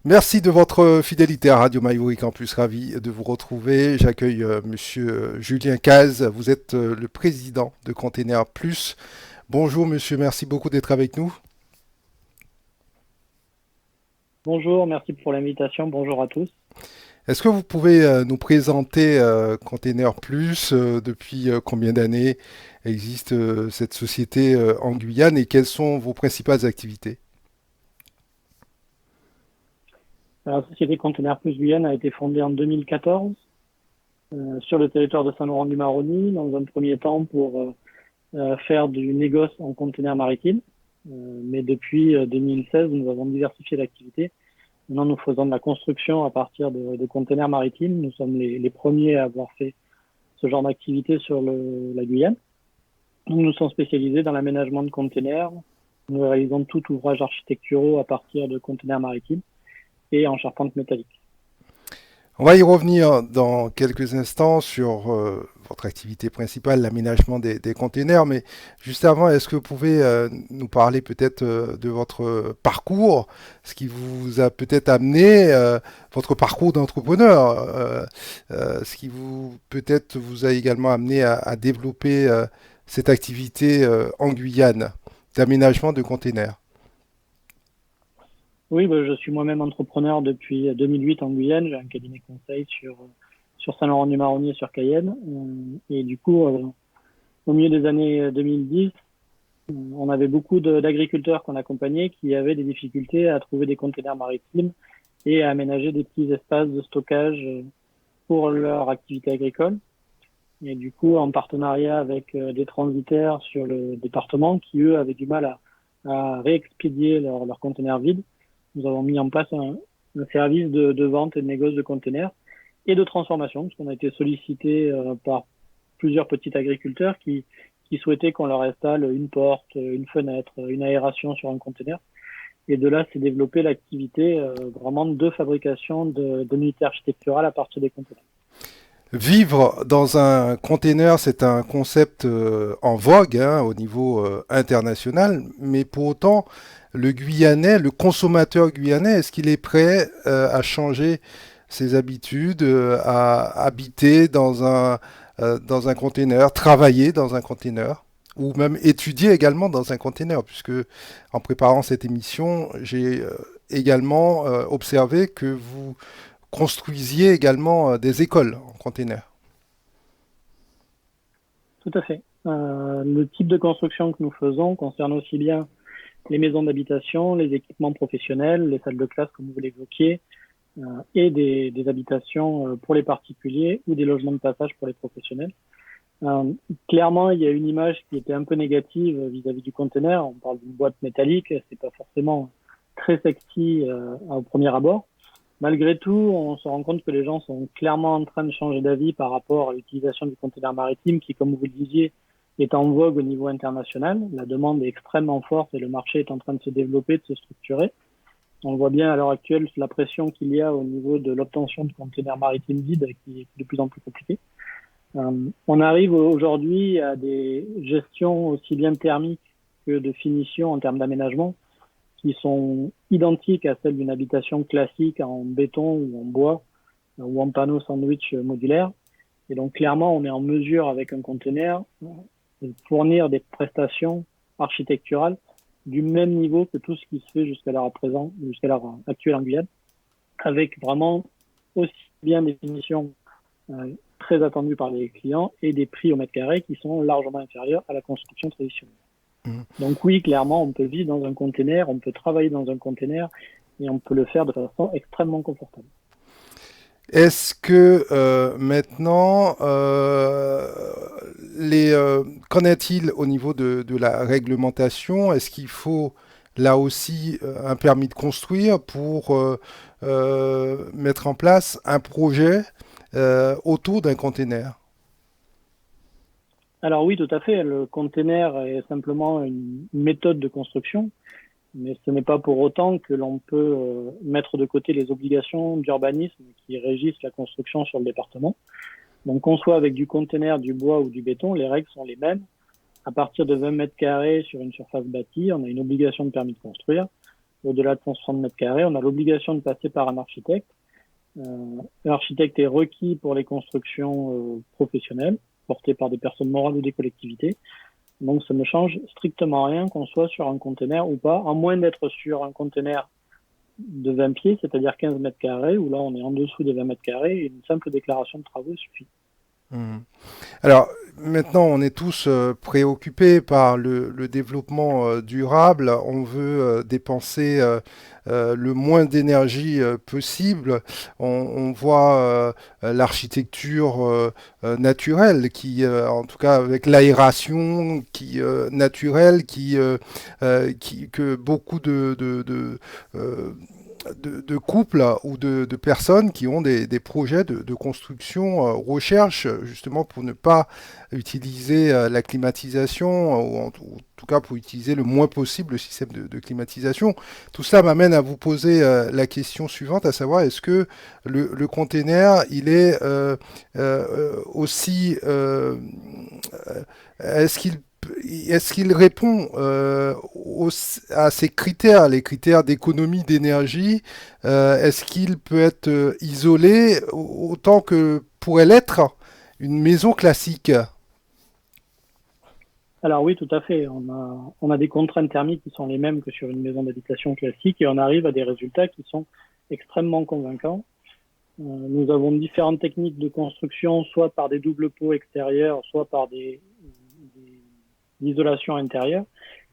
Merci de votre fidélité à Radio Maïoui Campus, ravi de vous retrouver. J'accueille Monsieur Julien Caz, vous êtes le président de Container Plus. Bonjour Monsieur, merci beaucoup d'être avec nous. Bonjour, merci pour l'invitation. Bonjour à tous. Est-ce que vous pouvez nous présenter Container Plus, depuis combien d'années existe cette société en Guyane et quelles sont vos principales activités? La société Container Plus Guyane a été fondée en 2014 sur le territoire de Saint-Laurent-du-Maroni, dans un premier temps pour faire du négoce en conteneurs maritimes. Mais depuis 2016, nous avons diversifié l'activité. Maintenant, nous faisons de la construction à partir de conteneurs maritimes. Nous sommes les premiers à avoir fait ce genre d'activité sur la Guyane. Nous sommes spécialisés dans l'aménagement de conteneurs. Nous réalisons tout ouvrage architecturaux à partir de conteneurs maritimes et en charpente métallique. On va y revenir dans quelques instants sur votre activité principale, l'aménagement des containers, mais juste avant, est-ce que vous pouvez nous parler peut-être de votre parcours, ce qui vous a peut-être amené, votre parcours d'entrepreneur, ce qui vous peut-être vous a également amené à développer cette activité en Guyane d'aménagement de containers. Oui, je suis moi-même entrepreneur depuis 2008 en Guyane. J'ai un cabinet conseil sur Saint-Laurent-du-Maroni et sur Cayenne. Et du coup, au milieu des années 2010, on avait beaucoup d'agriculteurs qu'on accompagnait qui avaient des difficultés à trouver des containers maritimes et à aménager des petits espaces de stockage pour leur activité agricole. Et du coup, en partenariat avec des transitaires sur le département qui, eux, avaient du mal à réexpédier leurs conteneurs vides, nous avons mis en place un service de vente et de négoce de conteneurs et de transformation, parce qu'on a été sollicité par plusieurs petits agriculteurs qui souhaitaient qu'on leur installe une porte, une fenêtre, une aération sur un conteneur. Et de là, s'est développée l'activité vraiment de fabrication d'unités architecturales à partir des conteneurs. Vivre dans un container, c'est un concept en vogue hein, au niveau international, mais pour autant, le Guyanais, le consommateur guyanais, est-ce qu'il est prêt à changer ses habitudes, à habiter dans un container, travailler dans un container, ou même étudier également dans un container, puisque en préparant cette émission, j'ai également observé que vous construisiez également des écoles en container. Tout à fait. Le type de construction que nous faisons concerne aussi bien les maisons d'habitation, les équipements professionnels, les salles de classe, comme vous l'évoquiez, et des habitations pour les particuliers ou des logements de passage pour les professionnels. Clairement, il y a une image qui était un peu négative vis-à-vis du conteneur. On parle d'une boîte métallique, c'est pas forcément très sexy au premier abord. Malgré tout, on se rend compte que les gens sont clairement en train de changer d'avis par rapport à l'utilisation du conteneur maritime qui, comme vous le disiez, est en vogue au niveau international. La demande est extrêmement forte et le marché est en train de se développer, de se structurer. On voit bien à l'heure actuelle la pression qu'il y a au niveau de l'obtention de conteneurs maritimes vides qui est de plus en plus compliquée. On arrive aujourd'hui à des gestions aussi bien thermiques que de finition en termes d'aménagement qui sont identiques à celles d'une habitation classique en béton ou en bois ou en panneau sandwich modulaire. Et donc clairement, on est en mesure avec un conteneur de fournir des prestations architecturales du même niveau que tout ce qui se fait jusqu'à l'heure actuelle en Guyane, avec vraiment aussi bien des finitions très attendues par les clients et des prix au mètre carré qui sont largement inférieurs à la construction traditionnelle. Mmh. Donc oui, clairement, on peut vivre dans un conteneur, on peut travailler dans un conteneur et on peut le faire de façon extrêmement confortable. Est-ce que maintenant, qu'en est-il au niveau de la réglementation? Est-ce qu'il faut là aussi un permis de construire pour mettre en place un projet autour d'un container? Alors oui, tout à fait, le conteneur est simplement une méthode de construction, mais ce n'est pas pour autant que l'on peut mettre de côté les obligations d'urbanisme qui régissent la construction sur le département. Donc qu'on soit avec du conteneur, du bois ou du béton, les règles sont les mêmes. À partir de 20 mètres carrés sur une surface bâtie, on a une obligation de permis de construire. au-delà de 160 mètres carrés, on a l'obligation de passer par un architecte. L'architecte est requis pour les constructions professionnelles, portées par des personnes morales ou des collectivités. Donc ça ne change strictement rien qu'on soit sur un conteneur ou pas, à moins d'être sur un conteneur de 20 pieds, c'est-à-dire 15 mètres carrés, où là on est en dessous des 20 mètres carrés, et une simple déclaration de travaux suffit. Mhm. Alors maintenant, on est tous préoccupés par le développement durable. On veut dépenser le moins d'énergie possible. On voit l'architecture naturelle, en tout cas avec l'aération naturelle, que beaucoup de couples ou de personnes qui ont des projets de construction recherchent justement pour ne pas utiliser la climatisation ou en tout cas pour utiliser le moins possible le système de climatisation. Tout cela m'amène à vous poser la question suivante, à savoir est-ce que le container il est aussi est-ce qu'il répond à ces critères, les critères d'économie d'énergie? Est-ce qu'il peut être isolé autant que pourrait l'être une maison classique? Alors oui, tout à fait. On a des contraintes thermiques qui sont les mêmes que sur une maison d'habitation classique et on arrive à des résultats qui sont extrêmement convaincants. Nous avons différentes techniques de construction, soit par des doubles pots extérieurs, soit par d'isolation intérieure,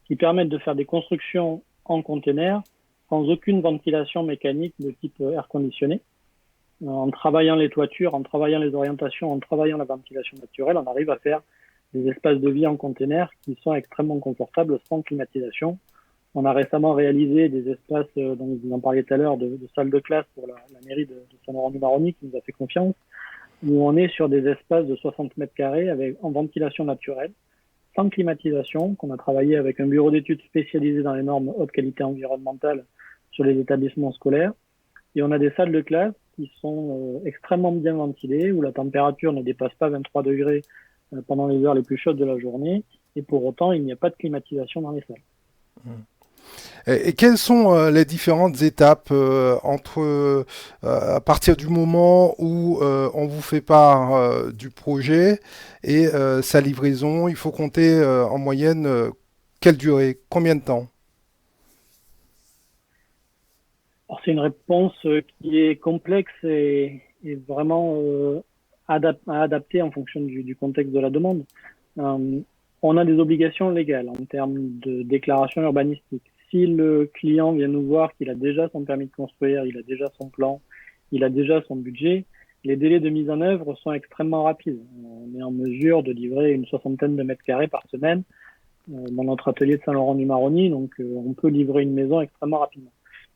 qui permettent de faire des constructions en container sans aucune ventilation mécanique de type air conditionné. En travaillant les toitures, en travaillant les orientations, en travaillant la ventilation naturelle, on arrive à faire des espaces de vie en container qui sont extrêmement confortables sans climatisation. On a récemment réalisé des espaces, donc vous en parliez tout à l'heure, de salles de classe pour la mairie de Saint-Laurent-du-Maroni qui nous a fait confiance, où on est sur des espaces de 60 mètres carrés en ventilation naturelle, sans climatisation, qu'on a travaillé avec un bureau d'études spécialisé dans les normes haute qualité environnementale sur les établissements scolaires. Et on a des salles de classe qui sont extrêmement bien ventilées, où la température ne dépasse pas 23 degrés pendant les heures les plus chaudes de la journée, et pour autant, il n'y a pas de climatisation dans les salles. Et quelles sont les différentes étapes à partir du moment où on vous fait part du projet et sa livraison? Il faut compter en moyenne quelle durée, combien de temps? Alors, c'est une réponse qui est complexe et vraiment à adapter en fonction du contexte de la demande. On a des obligations légales en termes de déclaration urbanistique. Si le client vient nous voir qu'il a déjà son permis de construire, il a déjà son plan, il a déjà son budget, les délais de mise en œuvre sont extrêmement rapides. On est en mesure de livrer une soixantaine de mètres carrés par semaine dans notre atelier de Saint-Laurent-du-Maroni, donc on peut livrer une maison extrêmement rapidement.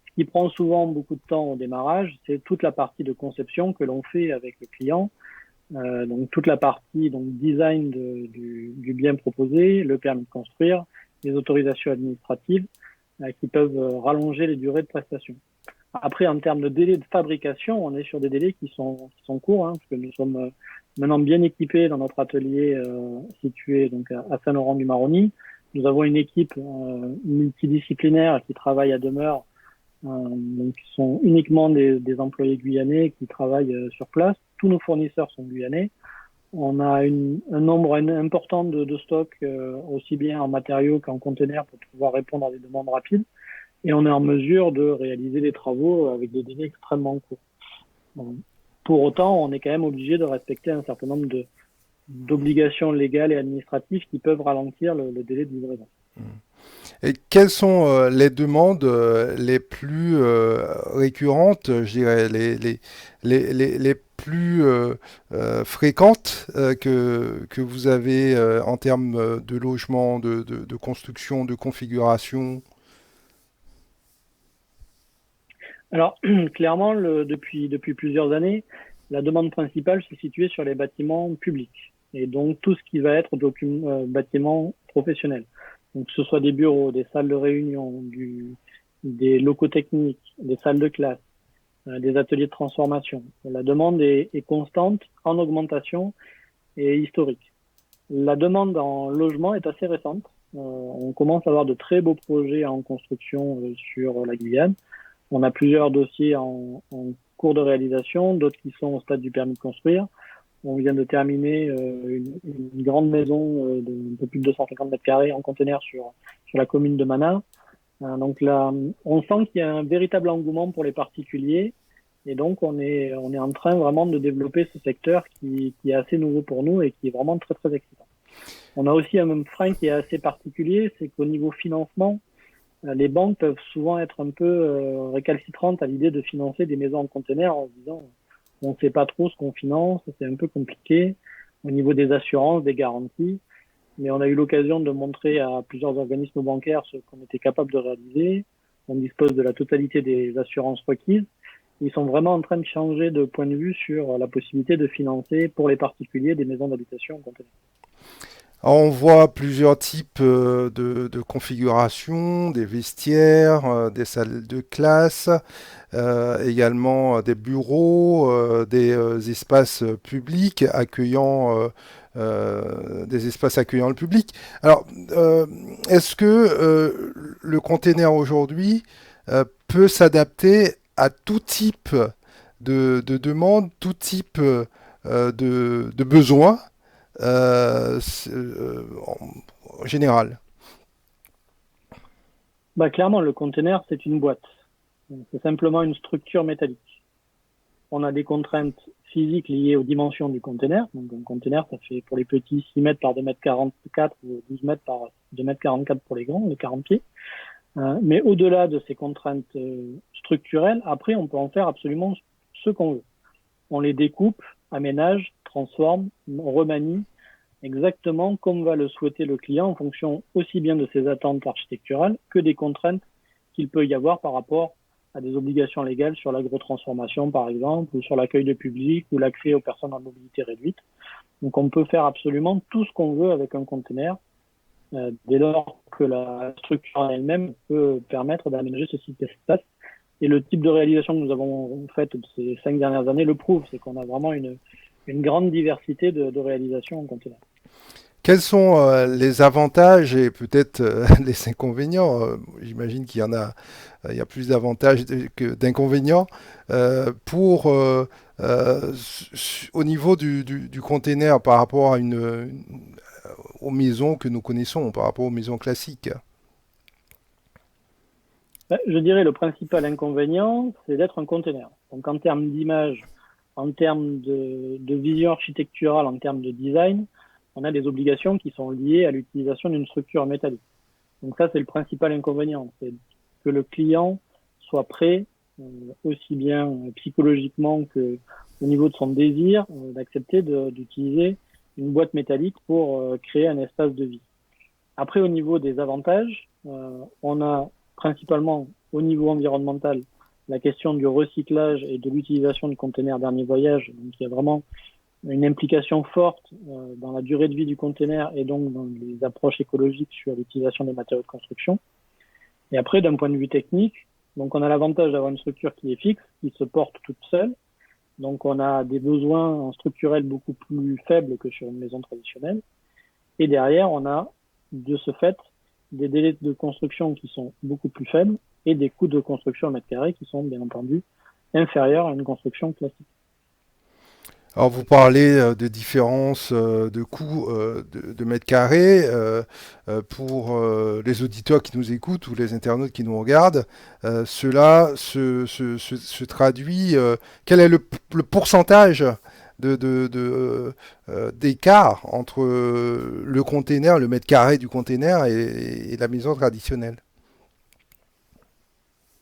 Ce qui prend souvent beaucoup de temps au démarrage, c'est toute la partie de conception que l'on fait avec le client. Donc toute la partie design du bien proposé, le permis de construire, les autorisations administratives qui peuvent rallonger les durées de prestation. Après, en termes de délai de fabrication, on est sur des délais qui sont courts, parce que nous sommes maintenant bien équipés dans notre atelier situé donc à Saint-Laurent-du-Maroni. Nous avons une équipe multidisciplinaire qui travaille à demeure, donc qui sont uniquement des employés guyanais qui travaillent sur place. Tous nos fournisseurs sont guyanais. On a un nombre important de stocks, aussi bien en matériaux qu'en conteneurs, pour pouvoir répondre à des demandes rapides. Et on est en mesure de réaliser des travaux avec des délais extrêmement courts. Donc, pour autant, on est quand même obligé de respecter un certain nombre d'obligations légales et administratives qui peuvent ralentir le délai de livraison. Et quelles sont les demandes les plus récurrentes, je dirais, les plus fréquentes que vous avez en termes de logement, de construction, de configuration? Alors, clairement, depuis plusieurs années, la demande principale se situait sur les bâtiments publics. Et donc, tout ce qui va être bâtiments professionnels. Donc, que ce soit des bureaux, des salles de réunion, des locaux techniques, des salles de classe, des ateliers de transformation. La demande est constante, en augmentation et historique. La demande en logement est assez récente. On commence à avoir de très beaux projets en construction sur la Guyane. On a plusieurs dossiers en cours de réalisation, d'autres qui sont au stade du permis de construire. On vient de terminer une grande maison de un peu plus de 250 mètres carrés en conteneur sur la commune de Mana. Donc là, on sent qu'il y a un véritable engouement pour les particuliers. Et donc, on est en train vraiment de développer ce secteur qui est assez nouveau pour nous et qui est vraiment très, très excitant. On a aussi un même frein qui est assez particulier, c'est qu'au niveau financement, les banques peuvent souvent être un peu récalcitrantes à l'idée de financer des maisons en conteneur en se disant on ne sait pas trop ce qu'on finance, c'est un peu compliqué au niveau des assurances, des garanties. Mais on a eu l'occasion de montrer à plusieurs organismes bancaires ce qu'on était capable de réaliser. On dispose de la totalité des assurances requises. Ils sont vraiment en train de changer de point de vue sur la possibilité de financer pour les particuliers des maisons d'habitation en conteneur. Alors, on voit plusieurs types de configurations, des vestiaires, des salles de classe, également des bureaux, des espaces publics accueillant des espaces accueillant le public. Alors, est-ce que le container aujourd'hui peut s'adapter à tout type de demande, tout type de besoin en général? Clairement, le conteneur, c'est une boîte. C'est simplement une structure métallique. On a des contraintes physiques liées aux dimensions du conteneur. Donc, un conteneur, ça fait pour les petits 6 mètres par 2,44 m ou 12 mètres par 2,44 m pour les grands, les 40 pieds. Mais au-delà de ces contraintes structurelles, après, on peut en faire absolument ce qu'on veut. On les découpe, aménage, transforme, remanie exactement comme va le souhaiter le client en fonction aussi bien de ses attentes architecturales que des contraintes qu'il peut y avoir par rapport à des obligations légales sur l'agrotransformation, par exemple, ou sur l'accueil de public ou l'accès aux personnes en mobilité réduite. Donc, on peut faire absolument tout ce qu'on veut avec un conteneur, dès lors que la structure en elle-même peut permettre d'aménager ce type d'espace. Et le type de réalisation que nous avons faite ces 5 dernières années le prouve, c'est qu'on a vraiment une grande diversité de réalisations en conteneur. Quels sont les avantages et peut-être les inconvénients? J'imagine qu'il y en a, il y a plus d'avantages que d'inconvénients pour au niveau du container par rapport à aux maisons que nous connaissons, par rapport aux maisons classiques. Je dirais le principal inconvénient, c'est d'être un conteneur. Donc en termes d'image, en termes de vision architecturale, en termes de design, on a des obligations qui sont liées à l'utilisation d'une structure métallique. Donc ça, c'est le principal inconvénient, c'est que le client soit prêt, aussi bien psychologiquement que au niveau de son désir, d'accepter d'utiliser une boîte métallique pour créer un espace de vie. Après, au niveau des avantages, on a principalement au niveau environnemental la question du recyclage et de l'utilisation du conteneur dernier voyage. Donc il y a vraiment une implication forte dans la durée de vie du conteneur et donc dans les approches écologiques sur l'utilisation des matériaux de construction. Et après, d'un point de vue technique, donc on a l'avantage d'avoir une structure qui est fixe, qui se porte toute seule. Donc on a des besoins structurels beaucoup plus faibles que sur une maison traditionnelle. Et derrière, on a de ce fait des délais de construction qui sont beaucoup plus faibles et des coûts de construction au mètre carré qui sont bien entendu inférieurs à une construction classique. Alors vous parlez de différences de coûts de mètres carrés pour les auditeurs qui nous écoutent ou les internautes qui nous regardent. Cela se traduit. Quel est le pourcentage d'écart entre le container, le mètre carré du container et la maison traditionnelle?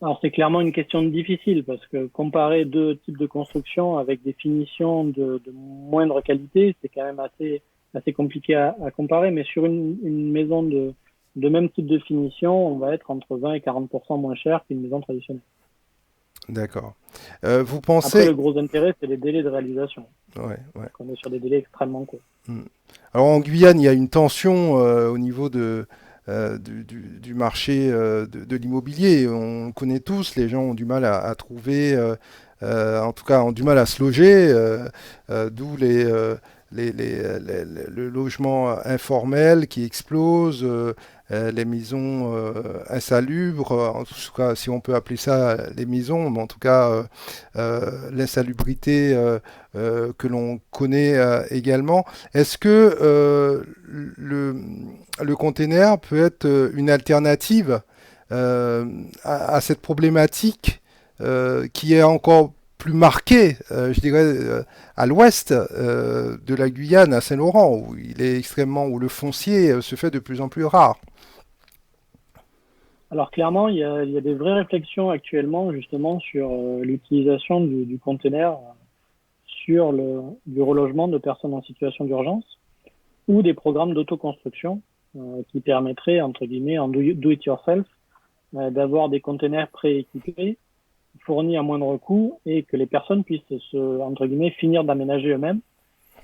Alors c'est clairement une question difficile parce que comparer deux types de construction avec des finitions de moindre qualité, c'est quand même assez compliqué à comparer. Mais sur une maison de même type de finition, on va être entre 20 et 40% moins cher qu'une maison traditionnelle. D'accord. Vous pensez... Après, le gros intérêt, c'est les délais de réalisation. Ouais. On est sur des délais extrêmement courts. Alors en Guyane, il y a une tension au niveau du marché de l'immobilier. On le connaît tous, les gens ont du mal à trouver, en tout cas ont du mal à se loger, d'où le logement informel qui explose, les maisons insalubres, en tout cas, si on peut appeler ça les maisons, mais en tout cas, l'insalubrité que l'on connaît également. Est-ce que le, le container peut être une alternative à cette problématique qui est encore plus marquée, je dirais, à l'ouest de la Guyane, à Saint-Laurent, où il est extrêmement, où le foncier se fait de plus en plus rare. Alors clairement, il y a des vraies réflexions actuellement justement sur l'utilisation du container sur du relogement de personnes en situation d'urgence ou des programmes d'autoconstruction qui permettraient, entre guillemets, en do-it-yourself, d'avoir des containers prééquipés, fournis à moindre coût et que les personnes puissent, entre guillemets, finir d'aménager eux-mêmes,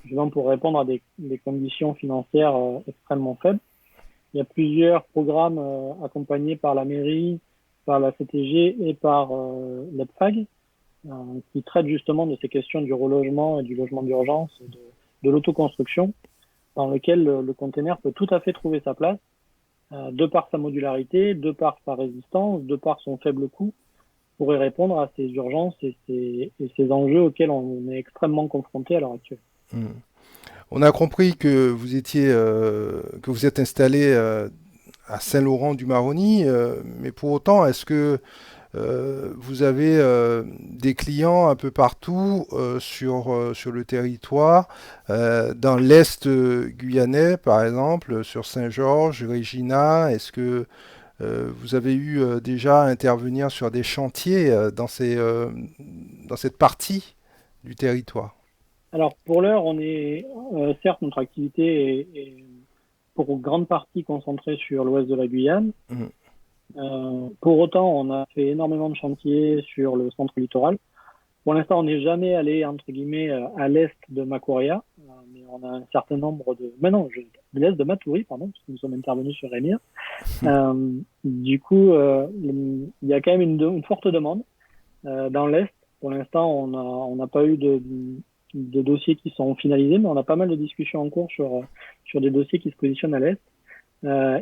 justement pour répondre à des conditions financières extrêmement faibles. Il y a plusieurs programmes accompagnés par la mairie, par la CTG et par l'EPFAG qui traitent justement de ces questions du relogement et du logement d'urgence, de l'autoconstruction, dans lequel le container peut tout à fait trouver sa place, de par sa modularité, de par sa résistance, de par son faible coût, pour y répondre à ces urgences et ces enjeux auxquels on est extrêmement confronté à l'heure actuelle. Mmh. On a compris que que vous êtes installé à Saint-Laurent-du-Maroni, mais pour autant, est-ce que vous avez des clients un peu partout sur le territoire, dans l'Est guyanais, par exemple, sur Saint-Georges, Regina? Est-ce que vous avez eu déjà à intervenir sur des chantiers dans cette partie du territoire? Alors pour l'heure, on est certes notre activité est pour grande partie concentrée sur l'ouest de la Guyane. Mmh. Pour autant, on a fait énormément de chantiers sur le centre littoral. Pour l'instant, on n'est jamais allé, entre guillemets, à l'est de Macouria, mais on a un certain nombre de... de l'est de Matoury, pardon, parce que nous sommes intervenus sur Rémire. Du coup, il y a quand même une forte demande dans l'est. Pour l'instant, on n'a pas eu de dossiers qui sont finalisés, mais on a pas mal de discussions en cours sur des dossiers qui se positionnent à l'est.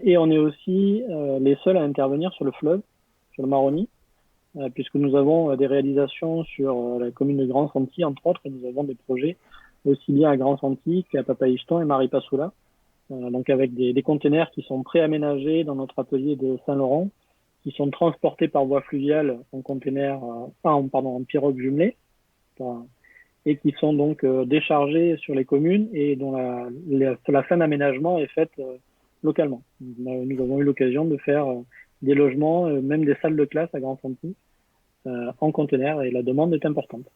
Et on est aussi les seuls à intervenir sur le fleuve, sur le Maroni, puisque nous avons des réalisations sur la commune de Grand-Santi, entre autres, et nous avons des projets aussi bien à Grand-Santi qu'à Papaichton et Maripasoula, donc avec des containers qui sont préaménagés dans notre atelier de Saint-Laurent, qui sont transportés par voie fluviale en containers, en pirogue jumelée, et qui sont donc déchargés sur les communes et dont la fin d'aménagement est faite localement. Nous avons eu l'occasion de faire des logements, même des salles de classe à Grand-Santi en conteneur et la demande est importante.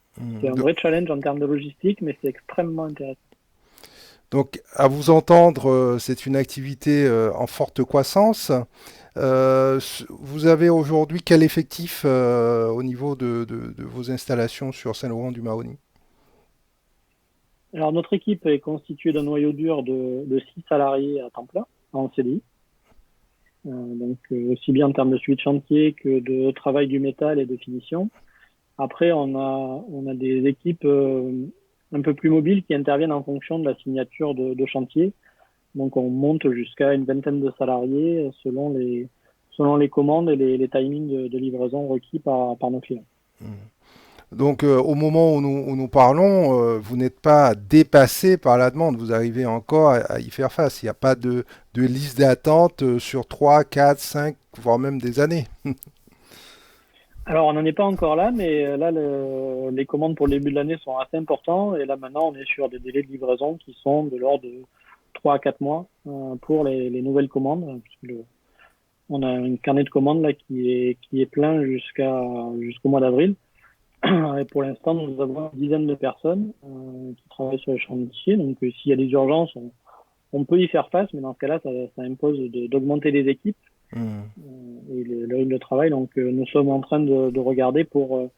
C'est un vrai challenge en termes de logistique, mais c'est extrêmement intéressant. Donc, à vous entendre, c'est une activité en forte croissance. Vous avez aujourd'hui quel effectif au niveau de vos installations sur Saint-Laurent-du-Maroni? Alors, notre équipe est constituée d'un noyau dur de 6 salariés à temps plein en CDI. Donc aussi bien en termes de suivi de chantier que de travail du métal et de finition. Après, on a des équipes un peu plus mobiles qui interviennent en fonction de la signature de chantier. Donc on monte jusqu'à une vingtaine de salariés selon les commandes et les timings de livraison requis par nos clients. Donc au moment où nous parlons, vous n'êtes pas dépassé par la demande, vous arrivez encore à y faire face. Il n'y a pas de liste d'attente sur 3, 4, 5, voire même des années. Alors, on n'en est pas encore là, mais là, les commandes pour le début de l'année sont assez importantes. Et là, maintenant, on est sur des délais de livraison qui sont de l'ordre de 3 à 4 mois pour les nouvelles commandes. On a un carnet de commandes là qui est plein jusqu'au mois d'avril. Et pour l'instant, nous avons une dizaine de personnes qui travaillent sur les chantiers. Donc, s'il y a des urgences, on peut y faire face, mais dans ce cas-là, ça impose d'augmenter les équipes. Et le rythme de travail. Donc, nous sommes en train de regarder pour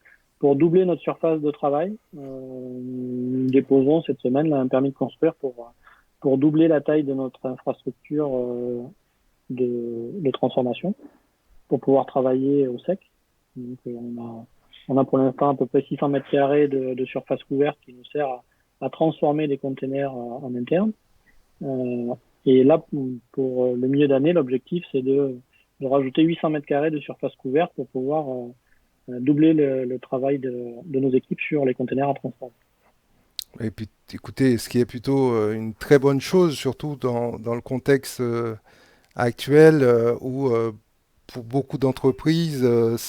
doubler notre surface de travail. Nous déposons cette semaine là, un permis de construire pour doubler la taille de notre infrastructure de transformation pour pouvoir travailler au sec. Donc, on a pour l'instant à peu près 600 mètres carrés de surface couverte qui nous sert à transformer des containers en interne. Et là, pour le milieu d'année, l'objectif, c'est de rajouter 800 mètres carrés de surface couverte pour pouvoir doubler le travail de nos équipes sur les containers à transformer. Et puis, écoutez, ce qui est plutôt une très bonne chose, surtout dans le contexte actuel où pour beaucoup d'entreprises,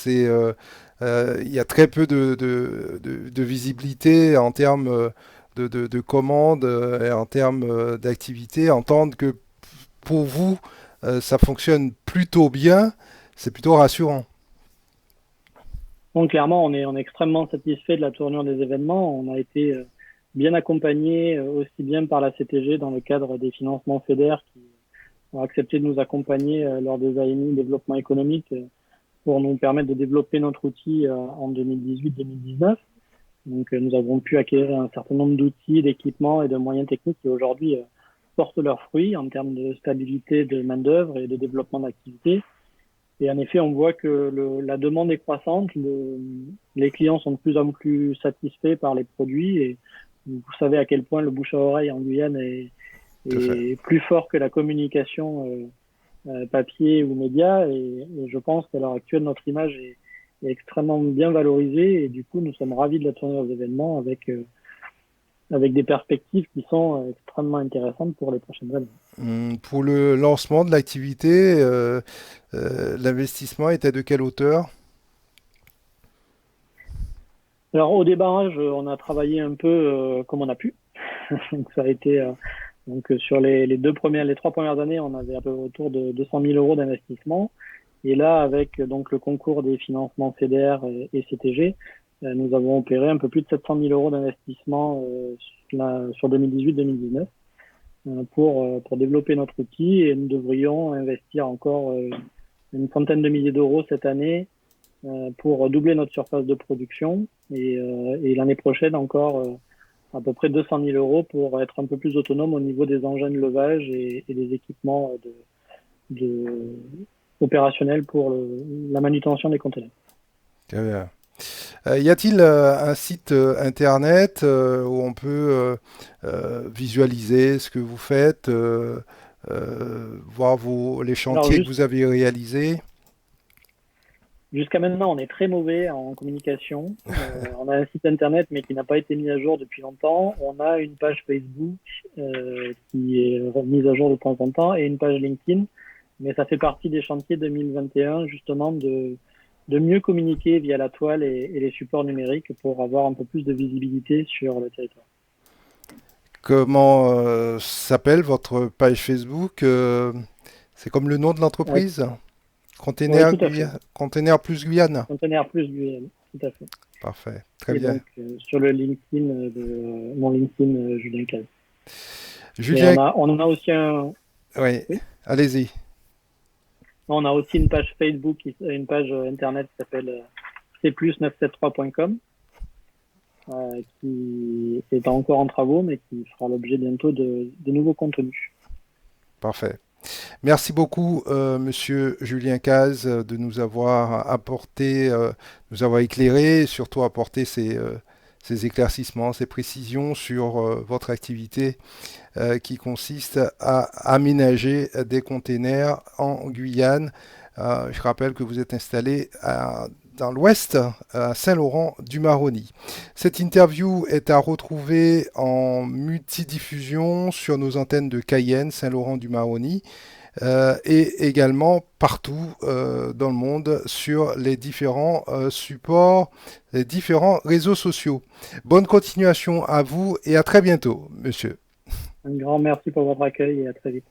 il y a très peu de visibilité en termes de commandes et en termes d'activité. Entendre que pour vous, ça fonctionne plutôt bien, c'est plutôt rassurant. Donc clairement, on est extrêmement satisfait de la tournure des événements. On a été bien accompagné aussi bien par la CTG dans le cadre des financements FEDER qui ont accepté de nous accompagner lors des AMI développement économique pour nous permettre de développer notre outil en 2018-2019. Donc nous avons pu acquérir un certain nombre d'outils, d'équipements et de moyens techniques qui aujourd'hui portent leurs fruits en termes de stabilité de main-d'œuvre et de développement d'activité. Et en effet, on voit que la demande est croissante, les clients sont de plus en plus satisfaits par les produits et vous savez à quel point le bouche à oreille en Guyane est plus fort que la communication papier ou média. Et je pense qu'à l'heure actuelle, notre image est extrêmement bien valorisée et du coup, nous sommes ravis de la tournure des événements avec des perspectives qui sont extrêmement intéressantes pour les prochaines années. Pour le lancement de l'activité, l'investissement était de quelle hauteur? Alors au démarrage, on a travaillé un peu comme on a pu. Donc ça a été donc sur les trois premières années, on avait à peu autour de 200 000 euros d'investissement. Et là, avec donc le concours des financements FEDER et CTG, nous avons opéré un peu plus de 700 000 euros d'investissement sur 2018-2019 pour développer notre outil et nous devrions investir encore une centaine de milliers d'euros cette année pour doubler notre surface de production et l'année prochaine encore à peu près 200 000 euros pour être un peu plus autonome au niveau des engins de levage et des équipements opérationnels pour la manutention des conteneurs. Très bien. Y a-t-il un site internet où on peut visualiser ce que vous faites, voir les chantiers que vous avez réalisés? Jusqu'à maintenant, on est très mauvais en communication. On a un site internet, mais qui n'a pas été mis à jour depuis longtemps. On a une page Facebook qui est mise à jour de temps en temps et une page LinkedIn. Mais ça fait partie des chantiers 2021, justement, de mieux communiquer via la toile et les supports numériques pour avoir un peu plus de visibilité sur le territoire. Comment s'appelle votre page Facebook? C'est comme le nom de l'entreprise? Container, oui, Container plus Guyane. Container plus Guyane, tout à fait. Parfait, très et bien. Donc, sur le LinkedIn mon LinkedIn Julien Caz. Julien, on en a aussi un. oui, allez-y. On a aussi une page Facebook, une page internet qui s'appelle c+973.com, qui est encore en travaux, mais qui fera l'objet bientôt de nouveaux contenus. Parfait. Merci beaucoup, Monsieur Julien Caz, de nous avoir apporté, nous avoir éclairé, et surtout apporté ces éclaircissements, ces précisions sur votre activité qui consiste à aménager des containers en Guyane. Je rappelle que vous êtes installé dans l'ouest, à Saint-Laurent-du-Maroni. Cette interview est à retrouver en multidiffusion sur nos antennes de Cayenne, Saint-Laurent-du-Maroni, et également partout dans le monde sur les différents supports, les différents réseaux sociaux. Bonne continuation à vous et à très bientôt, monsieur. Un grand merci pour votre accueil et à très vite.